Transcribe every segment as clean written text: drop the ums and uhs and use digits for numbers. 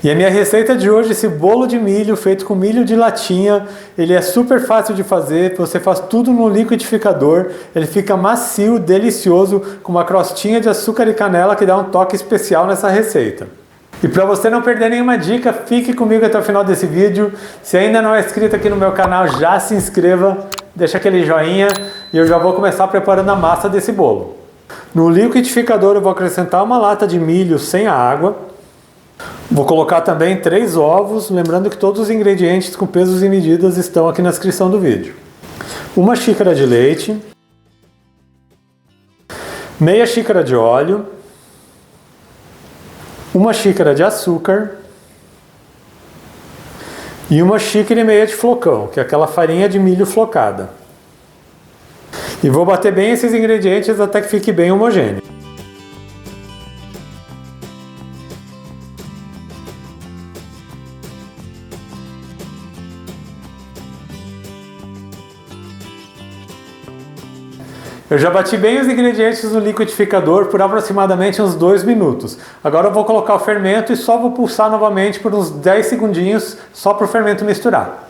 E a minha receita de hoje, esse bolo de milho feito com milho de latinha, ele é super fácil de fazer, você faz tudo no liquidificador, ele fica macio, delicioso, com uma crostinha de açúcar e canela que dá um toque especial nessa receita. E para você não perder nenhuma dica, fique comigo até o final desse vídeo. Se ainda não é inscrito aqui no meu canal, já se inscreva, deixa aquele joinha e eu já vou começar preparando a massa desse bolo. No liquidificador eu vou acrescentar uma lata de milho sem a água. Vou colocar também 3 ovos, lembrando que todos os ingredientes com pesos e medidas estão aqui na descrição do vídeo. 1 xícara de leite, meia xícara de óleo, 1 xícara de açúcar e 1,5 xícaras de flocão, que é aquela farinha de milho flocada. E vou bater bem esses ingredientes até que fique bem homogêneo. Eu já bati bem os ingredientes no liquidificador por aproximadamente uns 2 minutos. Agora eu vou colocar o fermento e só vou pulsar novamente por uns 10 segundinhos, só para o fermento misturar.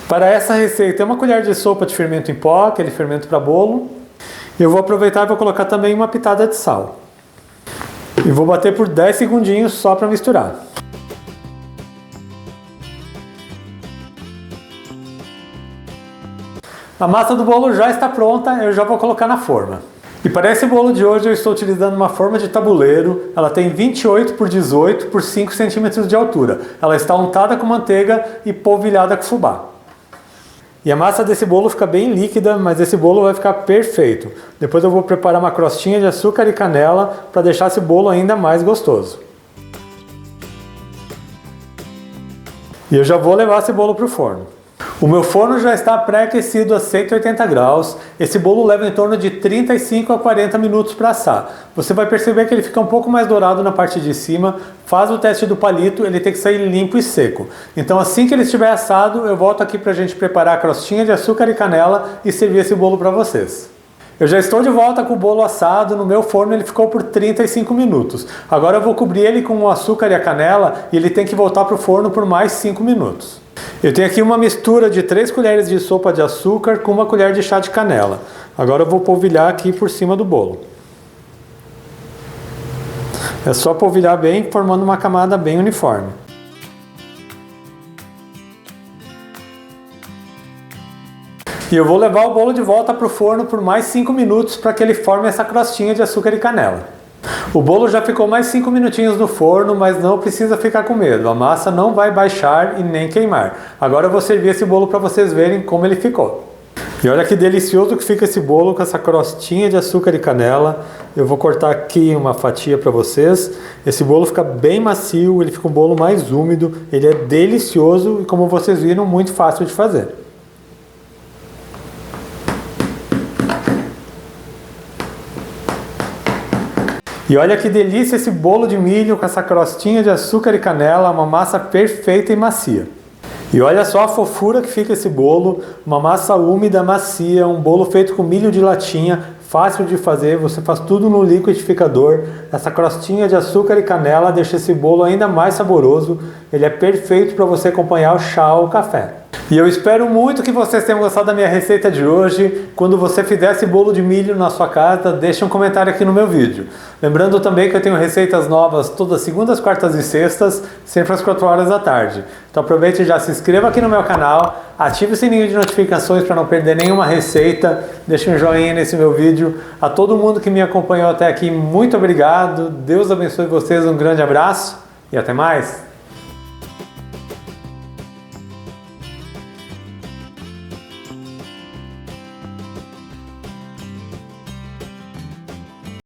Para essa receita, 1 colher de sopa de fermento em pó, aquele fermento para bolo. Eu vou aproveitar e vou colocar também uma pitada de sal. E vou bater por 10 segundinhos só para misturar. A massa do bolo já está pronta, eu já vou colocar na forma. E para esse bolo de hoje eu estou utilizando uma forma de tabuleiro, ela tem 28 por 18 por 5 centímetros de altura. Ela está untada com manteiga e polvilhada com fubá. E a massa desse bolo fica bem líquida, mas esse bolo vai ficar perfeito. Depois eu vou preparar uma crostinha de açúcar e canela para deixar esse bolo ainda mais gostoso. E eu já vou levar esse bolo para o forno. O meu forno já está pré-aquecido a 180 graus. Esse bolo leva em torno de 35 a 40 minutos para assar. Você vai perceber que ele fica um pouco mais dourado na parte de cima. Faz o teste do palito, ele tem que sair limpo e seco. Então assim que ele estiver assado, eu volto aqui para a gente preparar a crostinha de açúcar e canela e servir esse bolo para vocês. Eu já estou de volta com o bolo assado, no meu forno ele ficou por 35 minutos. Agora eu vou cobrir ele com o açúcar e a canela e ele tem que voltar para o forno por mais 5 minutos. Eu tenho aqui uma mistura de 3 colheres de sopa de açúcar com 1 colher de chá de canela. Agora eu vou polvilhar aqui por cima do bolo. É só polvilhar bem, formando uma camada bem uniforme. E eu vou levar o bolo de volta para o forno por mais 5 minutos para que ele forme essa crostinha de açúcar e canela. O bolo já ficou mais 5 minutinhos no forno, mas não precisa ficar com medo. A massa não vai baixar e nem queimar. Agora eu vou servir esse bolo para vocês verem como ele ficou. E olha que delicioso que fica esse bolo com essa crostinha de açúcar e canela. Eu vou cortar aqui uma fatia para vocês. Esse bolo fica bem macio, ele fica um bolo mais úmido. Ele é delicioso e, como vocês viram, muito fácil de fazer. E olha que delícia esse bolo de milho com essa crostinha de açúcar e canela, uma massa perfeita e macia. E olha só a fofura que fica esse bolo, uma massa úmida, macia, um bolo feito com milho de latinha, fácil de fazer, você faz tudo no liquidificador. Essa crostinha de açúcar e canela deixa esse bolo ainda mais saboroso, ele é perfeito para você acompanhar o chá ou o café. E eu espero muito que vocês tenham gostado da minha receita de hoje. Quando você fizer esse bolo de milho na sua casa, deixe um comentário aqui no meu vídeo. Lembrando também que eu tenho receitas novas todas segundas, quartas e sextas, sempre às 4 horas da tarde. Então aproveite e já se inscreva aqui no meu canal, ative o sininho de notificações para não perder nenhuma receita, deixe um joinha nesse meu vídeo. A todo mundo que me acompanhou até aqui, muito obrigado. Deus abençoe vocês, um grande abraço e até mais.